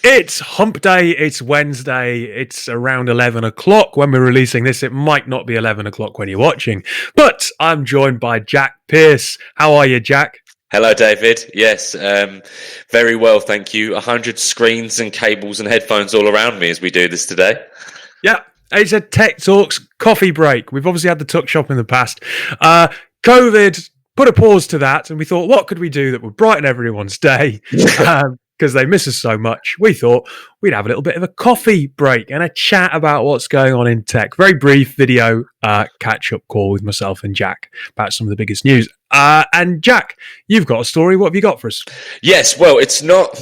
It's hump day, it's Wednesday, it's around 11 o'clock when we're releasing this. It might not be 11 o'clock when you're watching, but I'm joined by Jack Pierce. How are you, Jack? Hello, David. Yes, very well, thank you. 100 screens and cables and headphones all around me as we do this today. Yeah, it's a Tech Talks coffee break. We've obviously had the Tuck Shop in the past. COVID put a pause to that, and we thought, what could we do that would brighten everyone's day? Because they miss us so much, we thought we'd have a little bit of a coffee break and a chat about what's going on in tech. Very brief video catch-up call with myself and Jack about some of the biggest news. And Jack, you've got a story. What have you got for us? Yes, well, it's not...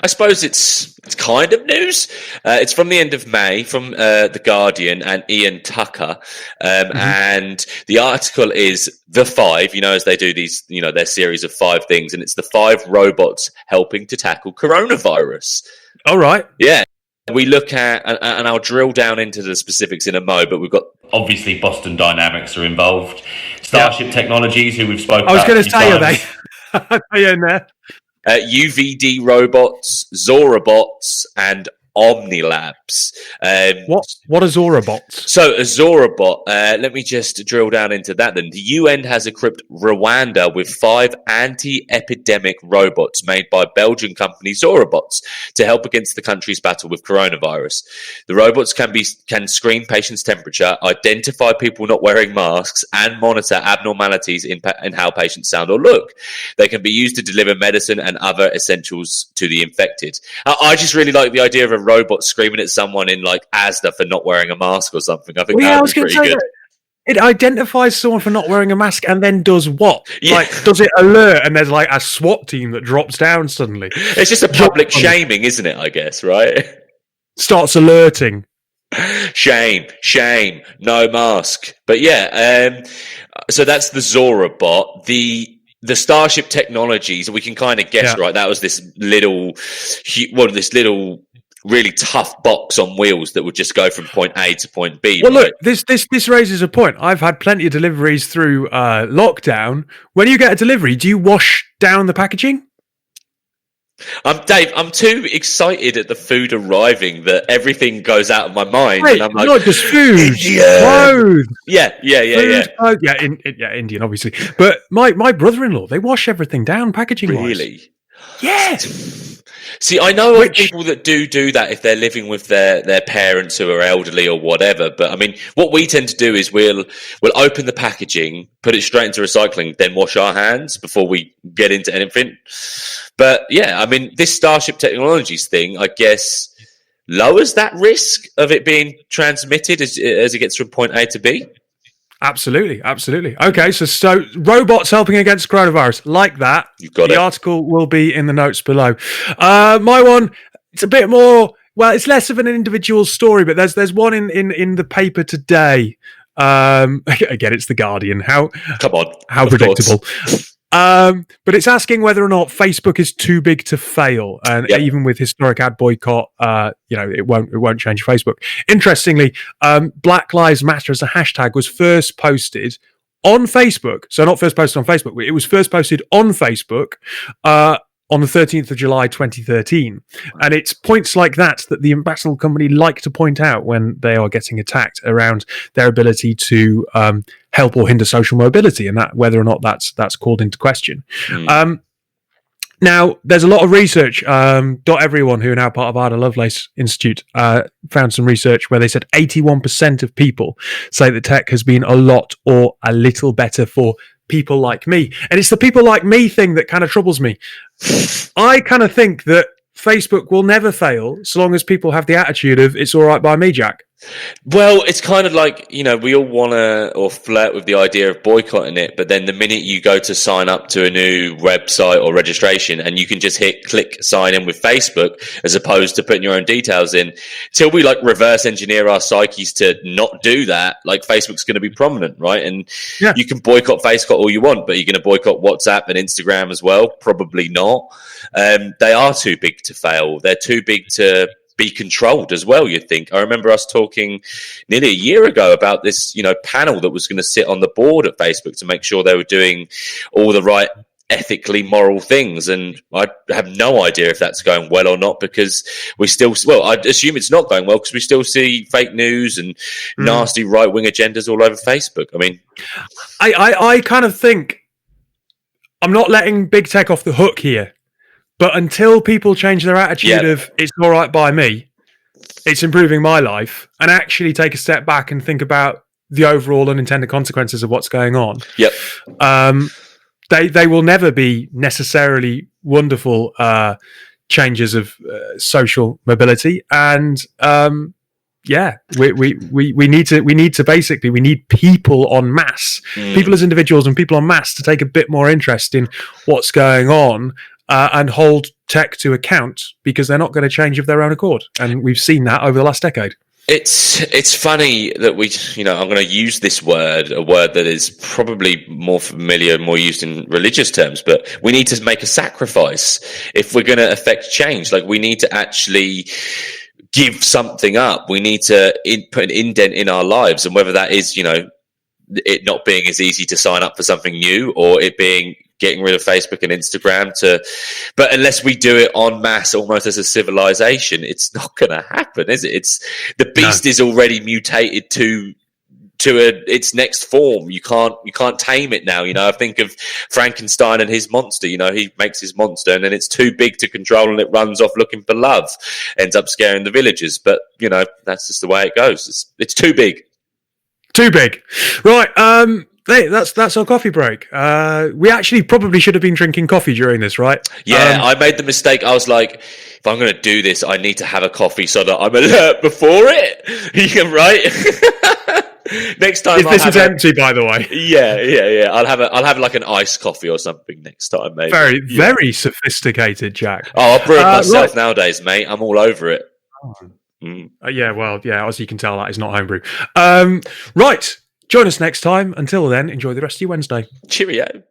I suppose it's kind of news. It's from the end of May, from The Guardian and Ian Tucker. And the article is The Five, as they do these, their series of 5 things. And it's the 5 robots helping to tackle coronavirus. All right. Yeah. We look at, and I'll drill down into the specifics in a mo, but we've got... Obviously, Boston Dynamics are involved. Starship Technologies, who we've spoken about. I was going to say, are they? Are they in there? UVD robots, Zorabots, and Omnilabs. What are Zorabots? So a Zorabot, let me just drill down into that then. The UN has equipped Rwanda with 5 anti-epidemic robots made by Belgian company Zorabots to help against the country's battle with coronavirus. The robots can screen patients' temperature, identify people not wearing masks, and monitor abnormalities in how patients sound or look. They can be used to deliver medicine and other essentials to the infected. I just really like the idea of a robot screaming at someone in like Asda for not wearing a mask or something. I think that would be pretty good. It identifies someone for not wearing a mask and then does what? Yeah. Like, does it alert and there's like a SWAT team that drops down suddenly? It's just a public shaming, isn't it, I guess, right? Starts alerting. Shame, no mask. But yeah, so that's the Zorabot. The Starship Technologies, we can kind of guess, right? That was this little really tough box on wheels that would just go from point A to point B. Well, right? Look, this raises a point. I've had plenty of deliveries through lockdown. When you get a delivery, do you wash down the packaging? Dave, I'm too excited at the food arriving that everything goes out of my mind. Wait, and I'm like, not just food, clothes. Yeah. Clothes, Indian, obviously. But my brother-in-law, they wash everything down packaging-wise. Really? Yes. See, I know of people that do that if they're living with their parents who are elderly or whatever. But I mean, what we tend to do is we'll open the packaging, put it straight into recycling, then wash our hands before we get into anything. But yeah, I mean, this Starship Technologies thing, I guess, lowers that risk of it being transmitted as it gets from point A to B. Absolutely. Okay, so robots helping against coronavirus, like that. You've got the article will be in the notes below. My one, it's a bit more. Well, it's less of an individual story, but there's one in the paper today. Again, it's The Guardian. How predictable. But it's asking whether or not Facebook is too big to fail, and even with historic ad boycott, it won't change Facebook. Interestingly, Black Lives Matter as a hashtag was first posted on Facebook. So not first posted on Facebook, it was first posted on Facebook on the 13th of July 2013. And it's points like that the Ambassador company like to point out when they are getting attacked around their ability to help or hinder social mobility, and that whether or not that's called into question. Now, there's a lot of research. Everyone, who are now part of Ada Lovelace Institute, found some research where they said 81% of people say that tech has been a lot or a little better for people like me. And it's the people like me thing that kind of troubles me. I kind of think that Facebook will never fail so long as people have the attitude of it's all right by me, Jack. Well, it's kind of like, we all want to or flirt with the idea of boycotting it, but then the minute you go to sign up to a new website or registration and you can just hit click sign in with Facebook as opposed to putting your own details in, till we reverse engineer our psyches to not do that, Facebook's going to be prominent, right? And you can boycott Facebook all you want, but you're going to boycott WhatsApp and Instagram as well? Probably not. They are too big to fail. They're too big to be controlled as well, you think. I remember us talking nearly a year ago about this, panel that was going to sit on the board at Facebook to make sure they were doing all the right ethically moral things, and I have no idea if that's going well or not, because we still, well, I assume it's not going well because we still see fake news and nasty right-wing agendas all over Facebook. I mean, I kind of think I'm not letting big tech off the hook here, but until people change their attitude of it's all right by me, it's improving my life, and actually take a step back and think about the overall unintended consequences of what's going on. They will never be necessarily wonderful changes of social mobility, and we need to basically, we need people en masse, people as individuals and people en masse, to take a bit more interest in what's going on and hold tech to account, because they're not going to change of their own accord, and we've seen that over the last decade. It's funny that we, I'm going to use this word, a word that is probably more familiar, more used in religious terms, but we need to make a sacrifice if we're going to affect change. Like, we need to actually give something up. We need to put an indent in our lives, and whether that is, it not being as easy to sign up for something new, or it being getting rid of Facebook and Instagram but unless we do it en masse, almost as a civilization, it's not going to happen, is it? The beast is already mutated to its next form. You can't tame it now. I think of Frankenstein and his monster. He makes his monster, and then it's too big to control, and it runs off looking for love, ends up scaring the villagers. But that's just the way it goes. It's too big. Too big, right? Hey, that's our coffee break. We actually probably should have been drinking coffee during this, right? Yeah, I made the mistake. I was like, if I'm going to do this, I need to have a coffee so that I'm alert before it. Right? Next time, this is empty, by the way. Yeah. I'll have like an iced coffee or something next time, maybe. Very sophisticated, Jack. Oh, I'll brew it myself nowadays, mate. I'm all over it. As you can tell, that is not homebrew. Right. Join us next time. Until then, enjoy the rest of your Wednesday. Cheerio.